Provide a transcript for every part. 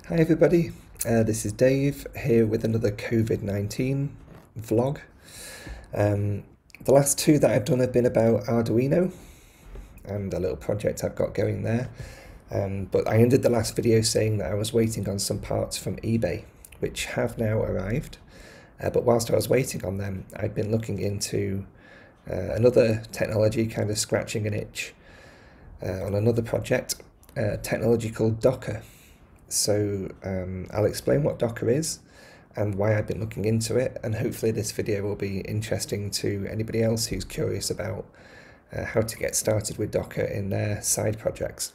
Hi everybody, this is Dave here with another COVID-19 vlog. The last two that I've done have been about Arduino and a little project I've got going there. But I ended the last video saying that I was waiting on some parts from eBay, which have now arrived. But whilst I was waiting on them, I'd been looking into another technology, kind of scratching an itch on another project, technology called Docker. So I'll explain what Docker is and why I've been looking into it, and hopefully this video will be interesting to anybody else who's curious about how to get started with Docker in their side projects.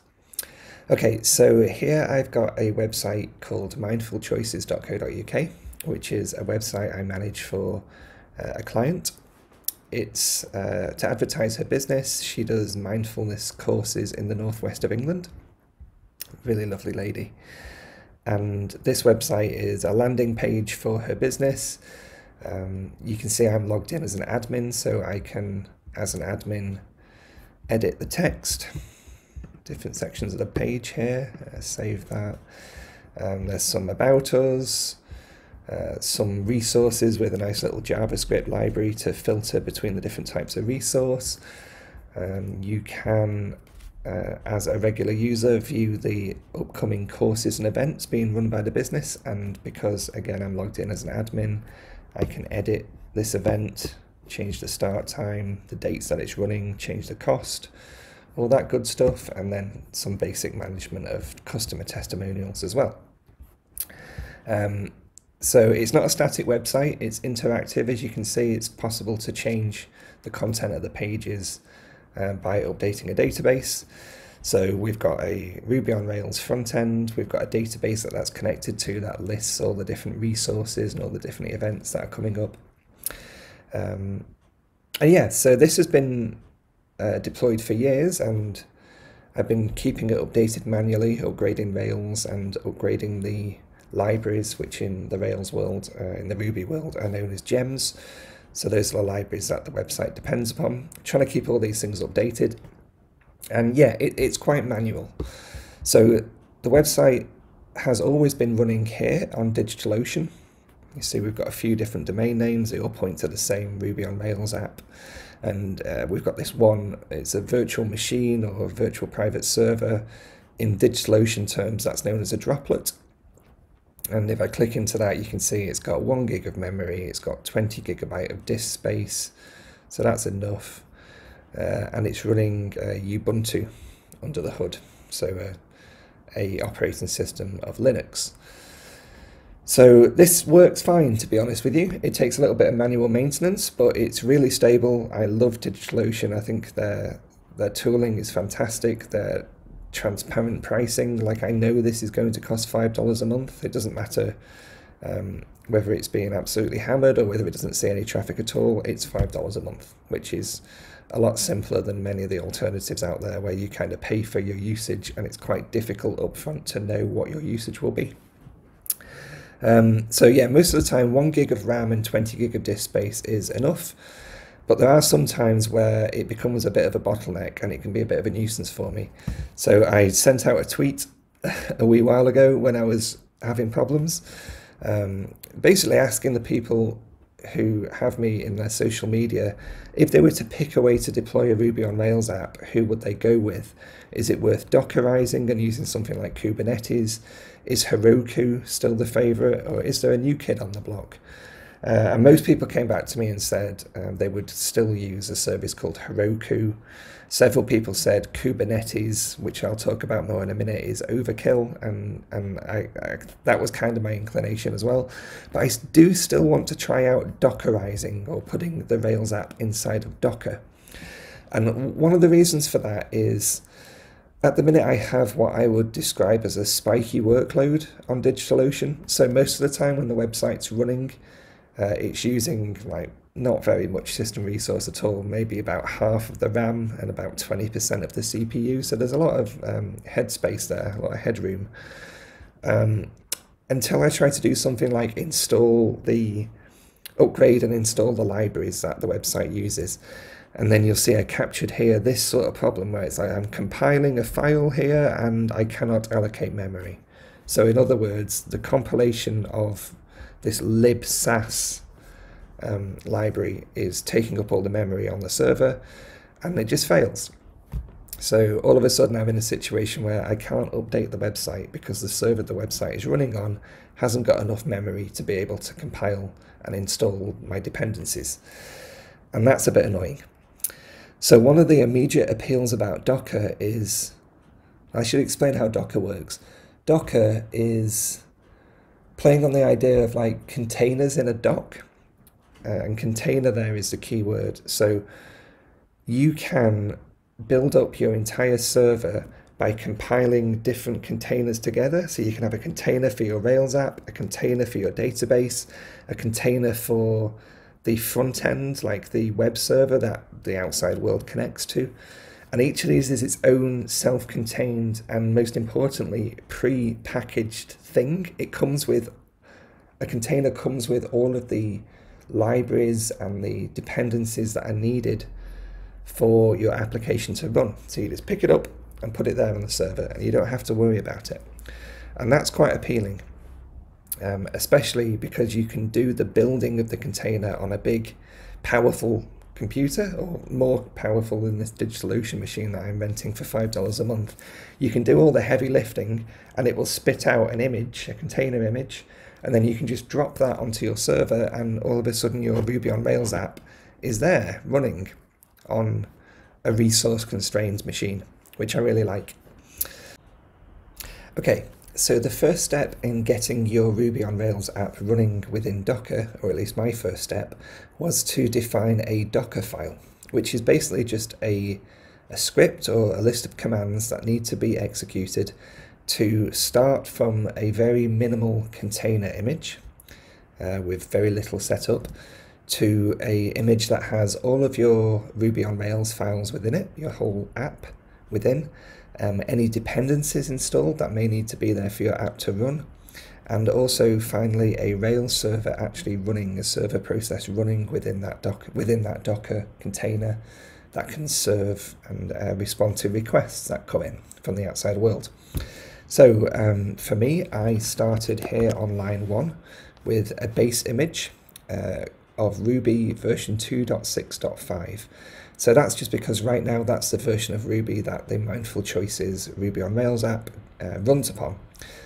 Okay, so here I've got a website called mindfulchoices.co.uk, which is a website I manage for a client. It's to advertise her business. She does mindfulness courses in the northwest of England. Really lovely lady. And this website is a landing page for her business. You can see I'm logged in as an admin, so I can, as an admin, edit the text. Different sections of the page here. Save that. There's some about us, some resources with a nice little JavaScript library to filter between the different types of resource. You can as a regular user, view the upcoming courses and events being run by the business, and because again I'm logged in as an admin, I can edit this event, change the start time, the dates that it's running, change the cost, all that good stuff, and then some basic management of customer testimonials as well. So it's not a static website, it's interactive. As you can see, it's possible to change the content of the pages by updating a database. So we've got a Ruby on Rails front end, we've got a database that's connected to that lists all the different resources and all the different events that are coming up. And yeah, so this has been deployed for years, and I've been keeping it updated manually, upgrading Rails and upgrading the libraries, which in the Rails world, in the Ruby world, are known as gems. So those are the libraries that the website depends upon. I'm trying to keep all these things updated. And yeah, it's quite manual. So the website has always been running here on DigitalOcean. You see we've got a few different domain names. They all point to the same Ruby on Rails app. And we've got this one, it's a virtual machine or a virtual private server. In DigitalOcean terms, that's known as a droplet. And if I click into that, you can see it's got 1 gig of memory, it's got 20 gigabyte of disk space, so that's enough. And it's running Ubuntu under the hood, so a operating system of Linux. So this works fine, to be honest with you. It takes a little bit of manual maintenance, but it's really stable. I love DigitalOcean. I think their tooling is fantastic. Their transparent pricing, like I know this is going to cost $5 a month. It doesn't matter whether it's being absolutely hammered or whether it doesn't see any traffic at all. It's $5 a month, which is a lot simpler than many of the alternatives out there where you kind of pay for your usage and it's quite difficult upfront to know what your usage will be. So yeah, most of the time 1 gig of RAM and 20 gig of disk space is enough. But there are some times where it becomes a bit of a bottleneck and it can be a bit of a nuisance for me. So I sent out a tweet a wee while ago when I was having problems, basically asking the people who have me in their social media, if they were to pick a way to deploy a Ruby on Rails app, who would they go with? Is it worth Dockerising and using something like Kubernetes? Is Heroku still the favorite, or is there a new kid on the block? And most people came back to me and said they would still use a service called Heroku. Several people said Kubernetes, which I'll talk about more in a minute, is overkill, and that was kind of my inclination as well. But I do still want to try out Dockerising, or putting the Rails app inside of Docker. And one of the reasons for that is, at the minute I have what I would describe as a spiky workload on DigitalOcean. So most of the time when the website's running, it's using like not very much system resource at all, maybe about half of the RAM and about 20% of the CPU. So there's a lot of headspace there, a lot of headroom. Until I try to do something like upgrade and install the libraries that the website uses. And then you'll see I captured here this sort of problem where it's like I'm compiling a file here and I cannot allocate memory. So in other words, the compilation of this libsass library is taking up all the memory on the server, and it just fails. So all of a sudden I'm in a situation where I can't update the website because the server the website is running on hasn't got enough memory to be able to compile and install my dependencies. And that's a bit annoying. So one of the immediate appeals about Docker is, I should explain how Docker works. Docker is playing on the idea of like containers in a dock, and container there is the key word. So you can build up your entire server by compiling different containers together. So you can have a container for your Rails app, a container for your database, a container for the front end, like the web server that the outside world connects to. And each of these is its own self-contained and, most importantly, pre-packaged thing. It comes with, a container comes with all of the libraries and the dependencies that are needed for your application to run. So you just pick it up and put it there on the server, and you don't have to worry about it. And that's quite appealing, especially because you can do the building of the container on a big, powerful computer, or more powerful than this DigitalOcean machine that I'm renting for $5 a month. You can do all the heavy lifting, and it will spit out an image, a container image, and then you can just drop that onto your server, and all of a sudden your Ruby on Rails app is there running on a resource-constrained machine, which I really like. Okay, so the first step in getting your Ruby on Rails app running within Docker, or at least my first step, was to define a Docker file, which is basically just a script or a list of commands that need to be executed to start from a very minimal container image with very little setup, to a image that has all of your Ruby on Rails files within it, your whole app within, any dependencies installed that may need to be there for your app to run, and also finally a Rails server actually running, a server process running within that Docker container that can serve and respond to requests that come in from the outside world. So for me, I started here on line 1 with a base image of Ruby version 2.6.5. So that's just because right now that's the version of Ruby that the Mindful Choices Ruby on Rails app runs upon.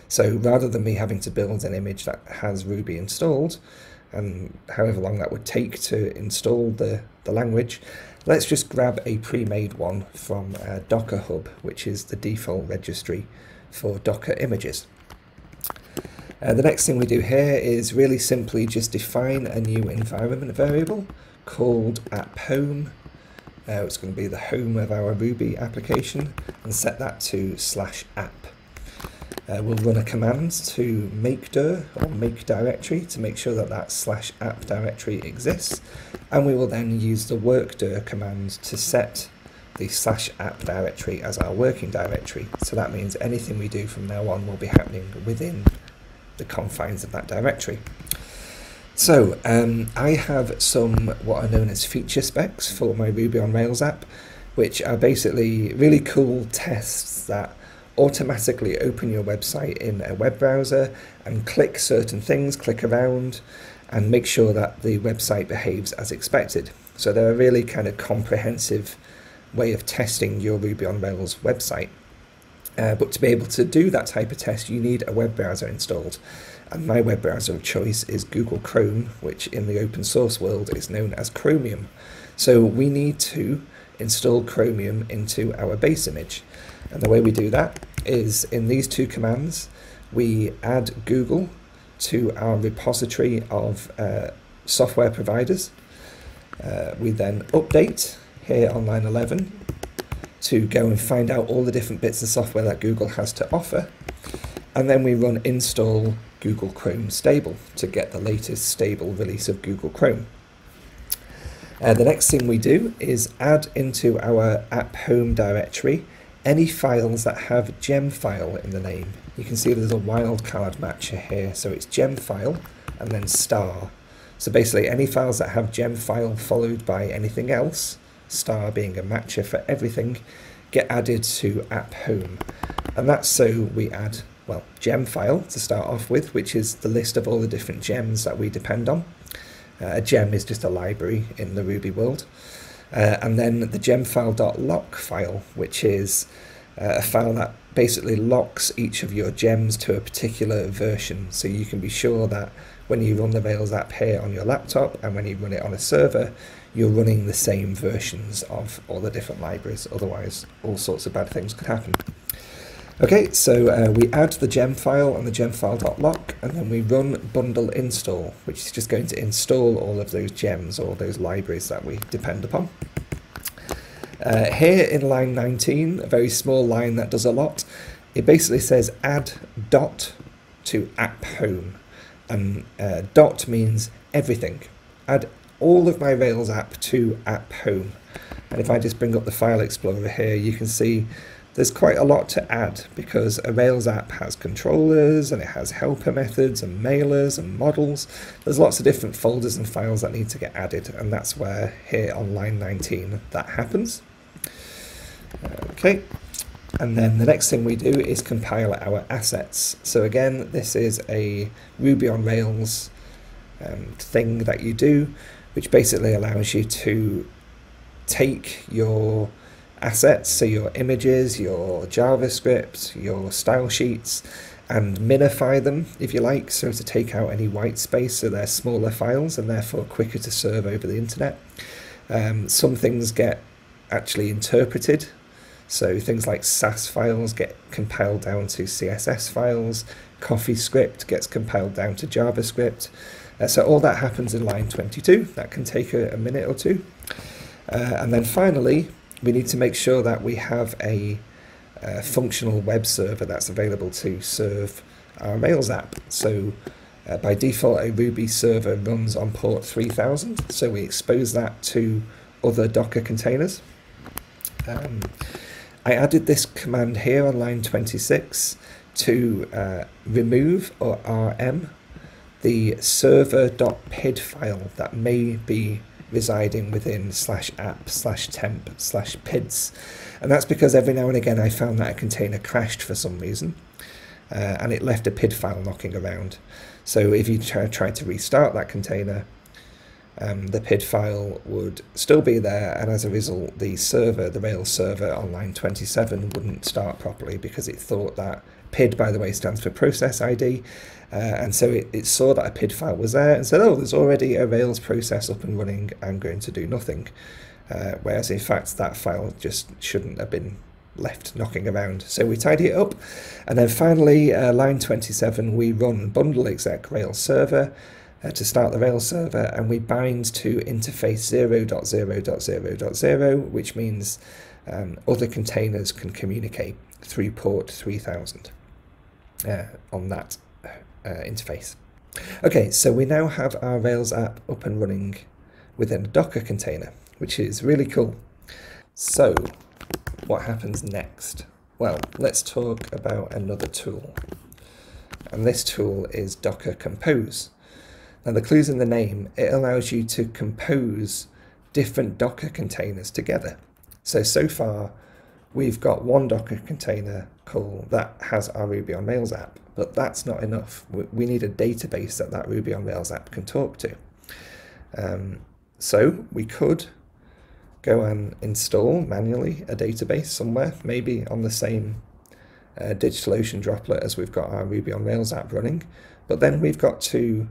So rather than me having to build an image that has Ruby installed, and however long that would take to install the language, let's just grab a pre-made one from Docker Hub, which is the default registry for Docker images. The next thing we do here is really simply just define a new environment variable called app_home. It's going to be the home of our Ruby application, and set that to /app. We'll run a command to make dir or make directory to make sure that that /app directory exists, and we will then use the work dir command to set the /app directory as our working directory. So that means anything we do from now on will be happening within the confines of that directory. So I have some what are known as feature specs for my Ruby on Rails app, which are basically really cool tests that automatically open your website in a web browser and click certain things, click around, and make sure that the website behaves as expected. So they're a really kind of comprehensive way of testing your Ruby on Rails website. But to be able to do that type of test, you need a web browser installed. And my web browser of choice is Google Chrome, which in the open source world is known as Chromium. So we need to install Chromium into our base image. And the way we do that is in these two commands. We add Google to our repository of software providers. We then update here on line 11 to go and find out all the different bits of software that Google has to offer. And then we run install Google Chrome stable to get the latest stable release of Google Chrome. The next thing we do is add into our app home directory any files that have gem file in the name. You can see there's a wildcard matcher here, so it's gem file and then star. So basically any files that have gem file followed by anything else, star being a matcher for everything, get added to app home. And that's so we add well, gem file to start off with, which is the list of all the different gems that we depend on. A gem is just a library in the Ruby world. And then the gemfile.lock file, which is a file that basically locks each of your gems to a particular version, so you can be sure that when you run the Rails app here on your laptop and when you run it on a server, you're running the same versions of all the different libraries. Otherwise, all sorts of bad things could happen. Okay, so we add the gem file on the gemfile.lock, and then we run bundle install, which is just going to install all of those gems, all those libraries that we depend upon. Here in line 19, a very small line that does a lot, it basically says add dot to app home, and dot means everything. Add all of my Rails app to app home. And if I just bring up the file explorer here, you can see there's quite a lot to add, because a Rails app has controllers and it has helper methods and mailers and models. There's lots of different folders and files that need to get added, and that's where here on line 19 that happens. Okay, and then the next thing we do is compile our assets. So again, this is a Ruby on Rails thing that you do, which basically allows you to take your assets, so your images, your JavaScript, your style sheets, and minify them, if you like, so to take out any white space, so they're smaller files and therefore quicker to serve over the internet. Some things get actually interpreted, so things like Sass files get compiled down to CSS files, CoffeeScript gets compiled down to JavaScript. So all that happens in line 22. That can take a minute or two. And then finally, we need to make sure that we have a functional web server that's available to serve our Rails app. So by default, a Ruby server runs on port 3000, so we expose that to other Docker containers. I added this command here on line 26 to remove, or rm, the server.pid file that may be residing within /app/temp/pids, and that's because every now and again I found that a container crashed for some reason, and it left a PID file knocking around. So if you try to restart that container, the PID file would still be there, and as a result the server, the Rails server on line 27, wouldn't start properly because it thought that PID, by the way, stands for process ID, and so it saw that a PID file was there and said, oh, there's already a Rails process up and running, I'm going to do nothing. Whereas in fact that file just shouldn't have been left knocking around. So we tidy it up, and then finally line 27, we run bundle exec Rails server to start the Rails server, and we bind to interface 0.0.0.0, which means other containers can communicate through port 3000 on that interface. Okay, so we now have our Rails app up and running within a Docker container, which is really cool. So what happens next? Well, let's talk about another tool, and this tool is Docker Compose. Now the clue's in the name. It allows you to compose different Docker containers together. So far we've got one Docker container call that has our Ruby on Rails app, but that's not enough. We need a database that Ruby on Rails app can talk to. So we could go and install manually a database somewhere, maybe on the same DigitalOcean droplet as we've got our Ruby on Rails app running, but then we've got to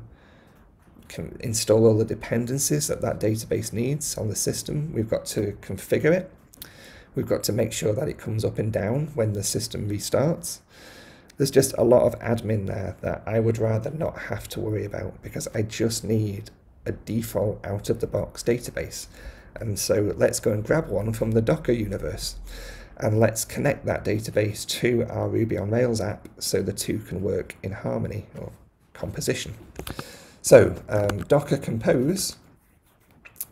install all the dependencies that database needs on the system. We've got to configure it. We've got to make sure that it comes up and down when the system restarts. There's just a lot of admin there that I would rather not have to worry about, because I just need a default out-of-the-box database. And so let's go and grab one from the Docker universe, and let's connect that database to our Ruby on Rails app so the two can work in harmony, or composition. So Docker Compose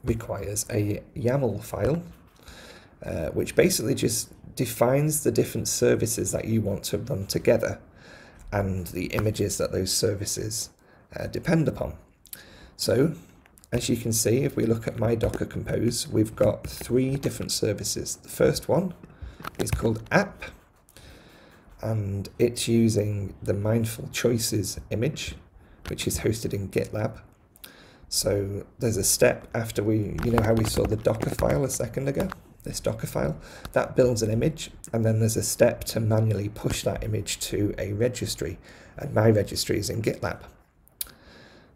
requires a YAML file, which basically just defines the different services that you want to run together and the images that those services depend upon. So as you can see, if we look at my Docker Compose, we've got 3 different services. The first one is called app, and it's using the Mindful Choices image, which is hosted in GitLab. So there's a step after you know how we saw the Docker file a second ago, this Docker file, that builds an image, and then there's a step to manually push that image to a registry, and my registry is in GitLab.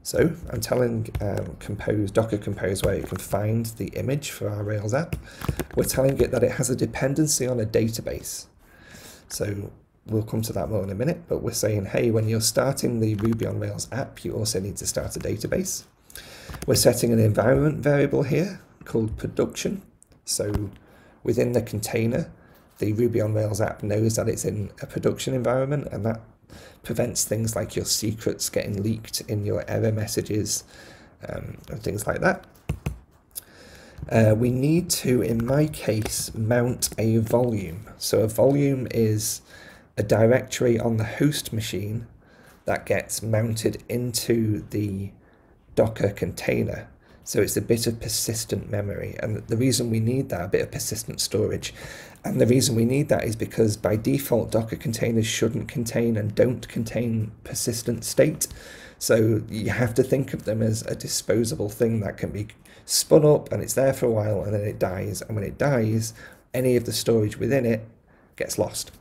So I'm telling Docker Compose where it can find the image for our Rails app. We're telling it that it has a dependency on a database. So we'll come to that more in a minute, but we're saying, hey, when you're starting the Ruby on Rails app, you also need to start a database. We're setting an environment variable here called production. So within the container, the Ruby on Rails app knows that it's in a production environment, and that prevents things like your secrets getting leaked in your error messages and things like that. We need to, in my case, mount a volume. So a volume is a directory on the host machine that gets mounted into the Docker container. So it's a bit of persistent memory, and the reason we need that, a bit of persistent storage, and the reason we need that is because by default Docker containers shouldn't contain and don't contain persistent state. So you have to think of them as a disposable thing that can be spun up and it's there for a while and then it dies, and when it dies, any of the storage within it gets lost.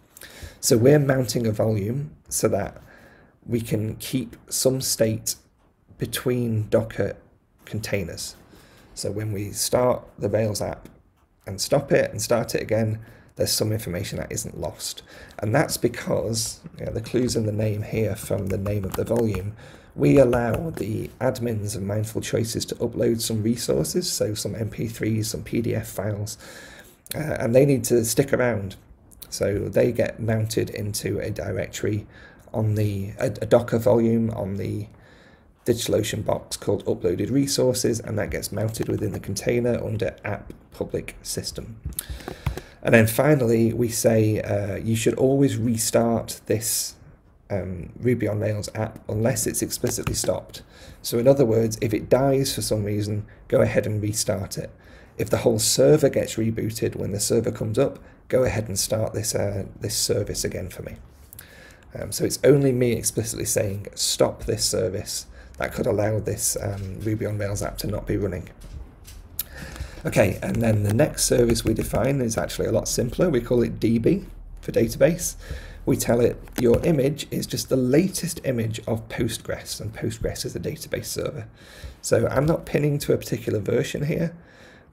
So we're mounting a volume so that we can keep some state between Docker containers. So when we start the Rails app and stop it and start it again, there's some information that isn't lost. And that's because, the clue's in the name here from the name of the volume, we allow the admins of Mindful Choices to upload some resources, so some MP3s, some PDF files, and they need to stick around. So they get mounted into a directory on a Docker volume on the DigitalOcean box called uploaded resources, and that gets mounted within the container under app public system. And then finally we say you should always restart this Ruby on Rails app unless it's explicitly stopped. So in other words, if it dies for some reason, go ahead and restart it. If the whole server gets rebooted when the server comes up, go ahead and start this service again for me. So it's only me explicitly saying stop this service that could allow this Ruby on Rails app to not be running. Okay, and then the next service we define is actually a lot simpler. We call it DB for database. We tell it your image is just the latest image of Postgres, and Postgres is a database server. So I'm not pinning to a particular version here.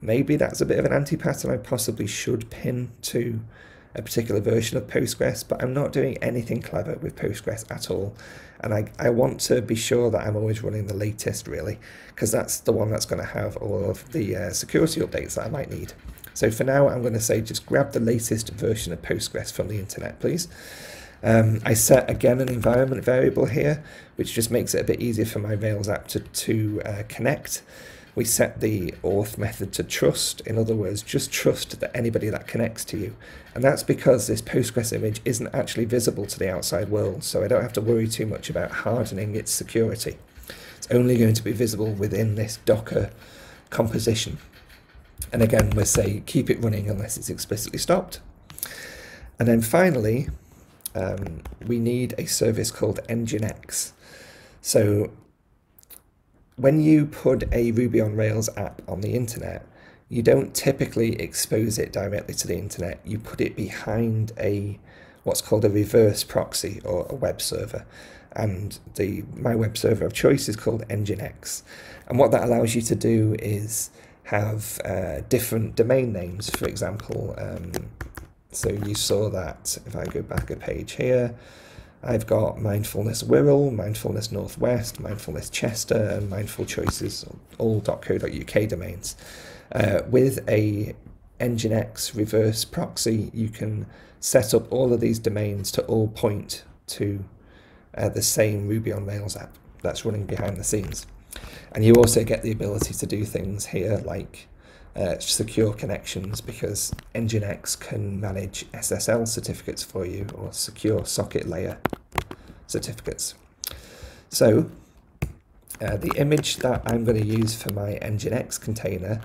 Maybe that's a bit of an anti-pattern. I possibly should pin to a particular version of Postgres, but I'm not doing anything clever with Postgres at all. And I want to be sure that I'm always running the latest, really, because that's the one that's going to have all of the security updates that I might need. So for now, I'm going to say just grab the latest version of Postgres from the internet, please. I set, again, an environment variable here, which just makes it a bit easier for my Rails app to connect. We set the auth method to trust. In other words, just trust that anybody that connects to you. And that's because this Postgres image isn't actually visible to the outside world, so I don't have to worry too much about hardening its security. It's only going to be visible within this Docker composition. And again, we'll say keep it running unless it's explicitly stopped. And then finally, we need a service called NGINX. So when you put a Ruby on Rails app on the internet, you don't typically expose it directly to the internet. You put it behind what's called a reverse proxy or a web server. And my web server of choice is called NGINX. And what that allows you to do is have different domain names. For example, so you saw that if I go back a page here, I've got Mindfulness Wirral, Mindfulness Northwest, Mindfulness Chester, and Mindful Choices, all .co.uk domains. With a NGINX reverse proxy, you can set up all of these domains to all point to the same Ruby on Rails app that's running behind the scenes. And you also get the ability to do things here like secure connections, because NGINX can manage SSL certificates for you, or secure socket layer certificates. So the image that I'm going to use for my NGINX container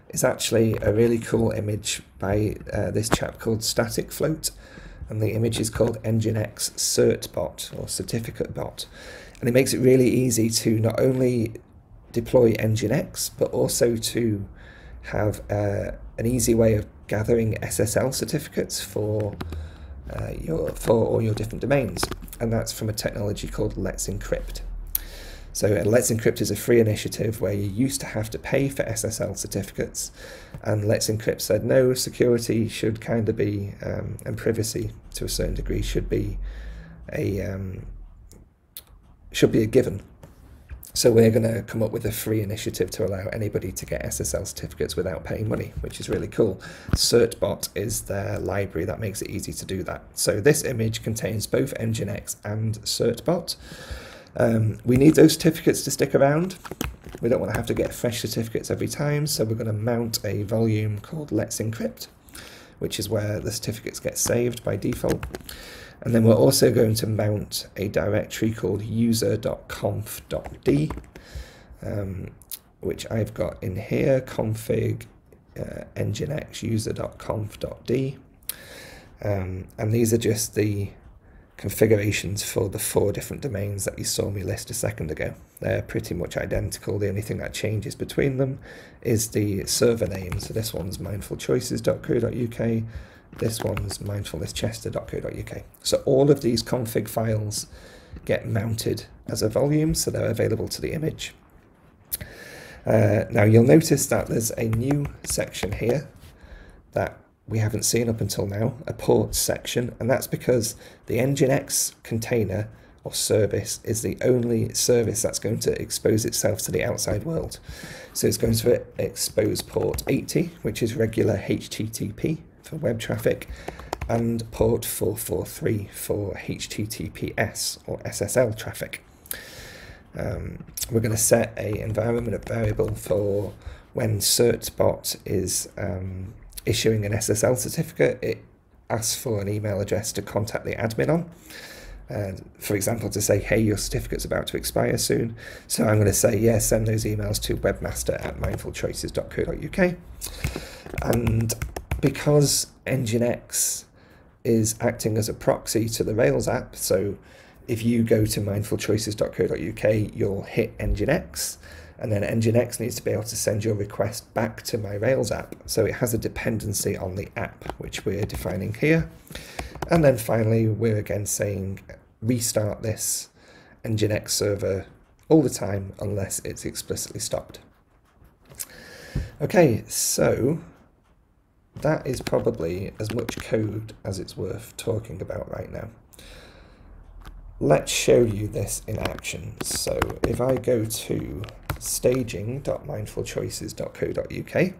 is actually a really cool image by this chap called Static Float. and the image is called NGINX certbot or certificate bot, and it makes it really easy to not only deploy NGINX but also to have an easy way of gathering SSL certificates for all your different domains, and that's from a technology called Let's Encrypt. So Let's Encrypt is a free initiative where you used to have to pay for SSL certificates, and Let's Encrypt said no, security should kind of be, and privacy to a certain degree should be a given. So we're going to come up with a free initiative to allow anybody to get SSL certificates without paying money, which is really cool. Certbot is their library that makes it easy to do that. So this image contains both NGINX and Certbot. We need those certificates to stick around. We don't want to have to get fresh certificates every time, so we're going to mount a volume called Let's Encrypt, which is where the certificates get saved by default. And then we're also going to mount a directory called user.conf.d, which I've got in here, config nginx user.conf.d. And these are just the configurations for the 4 different domains that you saw me list a second ago. They're pretty much identical. The only thing that changes between them is the server name. So this one's mindfulchoices.co.uk, this one's mindfulnesschester.co.uk. So all of these config files get mounted as a volume, so they're available to the image. Now you'll notice that there's a new section here that we haven't seen up until now, a ports section, and that's because the NGINX container or service is the only service that's going to expose itself to the outside world. So it's going to expose port 80, which is regular HTTP for web traffic, and port 443 for HTTPS or SSL traffic. We're going to set an environment variable for when certbot is issuing an SSL certificate. It asks for an email address to contact the admin on. For example, to say, hey, your certificate's about to expire soon. So I'm going to say, yeah, send those emails to webmaster@mindfulchoices.co.uk. And because NGINX is acting as a proxy to the Rails app, so if you go to mindfulchoices.co.uk, you'll hit NGINX, and then NGINX needs to be able to send your request back to my Rails app. So it has a dependency on the app, which we're defining here. And then finally, we're again saying restart this NGINX server all the time unless it's explicitly stopped. Okay, so that is probably as much code as it's worth talking about right now. Let's show you this in action. So if I go to staging.mindfulchoices.co.uk,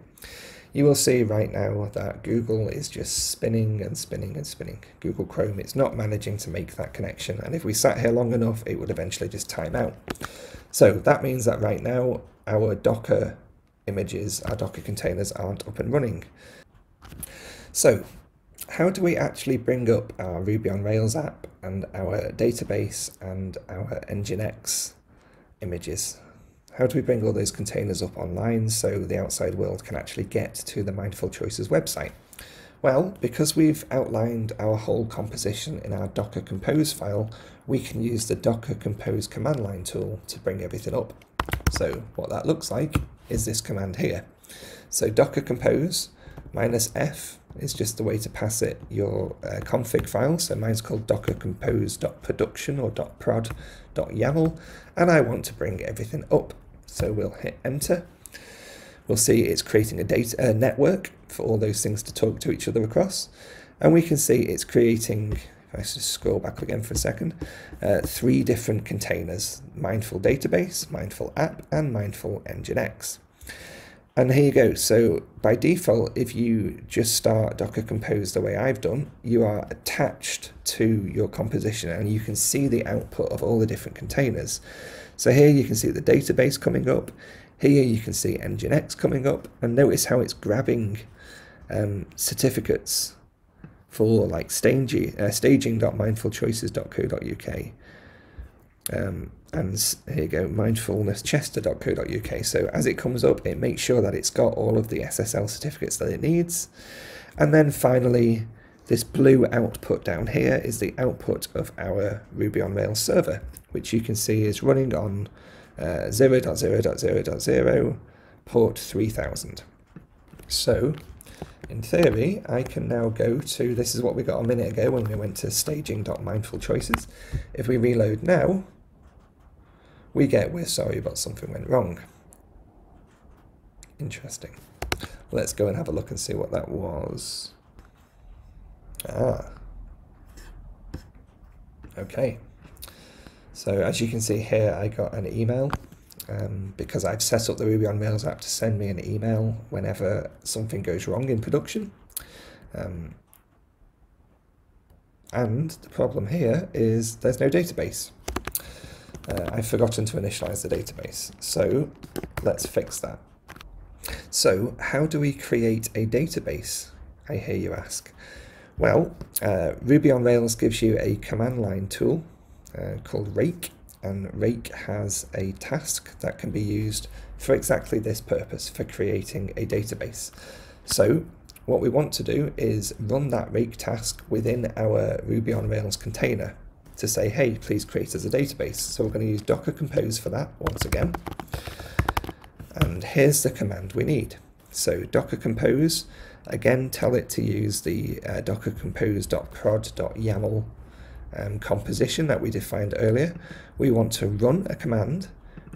you will see right now that Google is just spinning and spinning and spinning. Google Chrome, it's not managing to make that connection, and if we sat here long enough, it would eventually just time out. So that means that right now our Docker images, our Docker containers aren't up and running. So how do we actually bring up our Ruby on Rails app and our database and our NGINX images? How do we bring all those containers up online so the outside world can actually get to the Mindful Choices website? Well, because we've outlined our whole composition in our Docker Compose file, we can use the Docker Compose command line tool to bring everything up. So what that looks like is this command here. So Docker Compose -f is just the way to pass it your config file. So mine's called dockercompose.production or .prod.yaml, and I want to bring everything up. So we'll hit enter. We'll see it's creating a network for all those things to talk to each other across, and we can see it's creating, if I just scroll back again for a second, 3 different containers: Mindful Database, Mindful App, and Mindful NGINX. And here you go. So by default, if you just start Docker Compose the way I've done, you are attached to your composition and you can see the output of all the different containers. So here you can see the database coming up. Here you can see NGINX coming up, and notice how it's grabbing certificates for like staging.mindfulchoices.co.uk. And here you go, mindfulnesschester.co.uk. So as it comes up, it makes sure that it's got all of the SSL certificates that it needs. And then finally, This blue output down here is the output of our Ruby on Rails server, which you can see is running on 0.0.0.0 port 3000. So in theory, I can now go to, this is what we got a minute ago when we went to staging.mindfulchoices. If we reload now, we get, we're sorry, but something went wrong. Interesting. Let's go and have a look and see what that was. Okay. So as you can see here, I got an email because I've set up the Ruby on Rails app to send me an email whenever something goes wrong in production. And the problem here is there's no database. I've forgotten to initialize the database. So let's fix that. So how do we create a database, I hear you ask? Well, Ruby on Rails gives you a command line tool called rake, and rake has a task that can be used for exactly this purpose, for creating a database. So what we want to do is run that rake task within our Ruby on Rails container to say, hey, please create us a database. So we're going to use Docker Compose for that once again. And here's the command we need. So Docker Compose, again, tell it to use the dockercompose.prod.yaml composition that we defined earlier. We want to run a command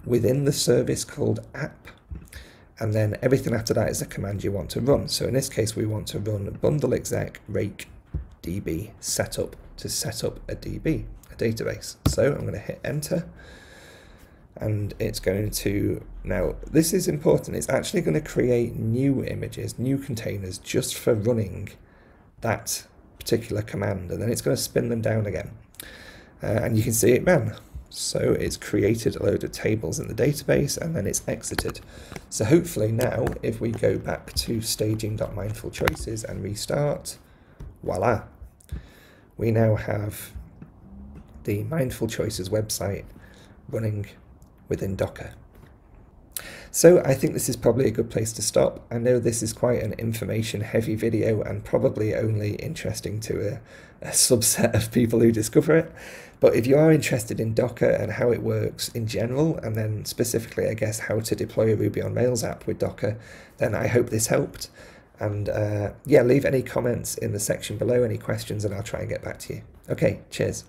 within the service called app, and then everything after that is the command you want to run. So in this case, we want to run bundle exec rake db setup to set up a DB, a database. So I'm going to hit enter, and it's going to, now this is important, it's actually going to create new images, new containers just for running that particular command, and then it's going to spin them down again. And you can see it ran. So it's created a load of tables in the database, and then it's exited. So hopefully now, if we go back to staging.mindfulchoices and restart, voila, we now have the Mindful Choices website running within Docker. So I think this is probably a good place to stop. I know this is quite an information-heavy video and probably only interesting to a subset of people who discover it. But if you are interested in Docker and how it works in general, and then specifically, I guess, how to deploy a Ruby on Rails app with Docker, then I hope this helped. And yeah, leave any comments in the section below, any questions, and I'll try and get back to you. Okay, cheers.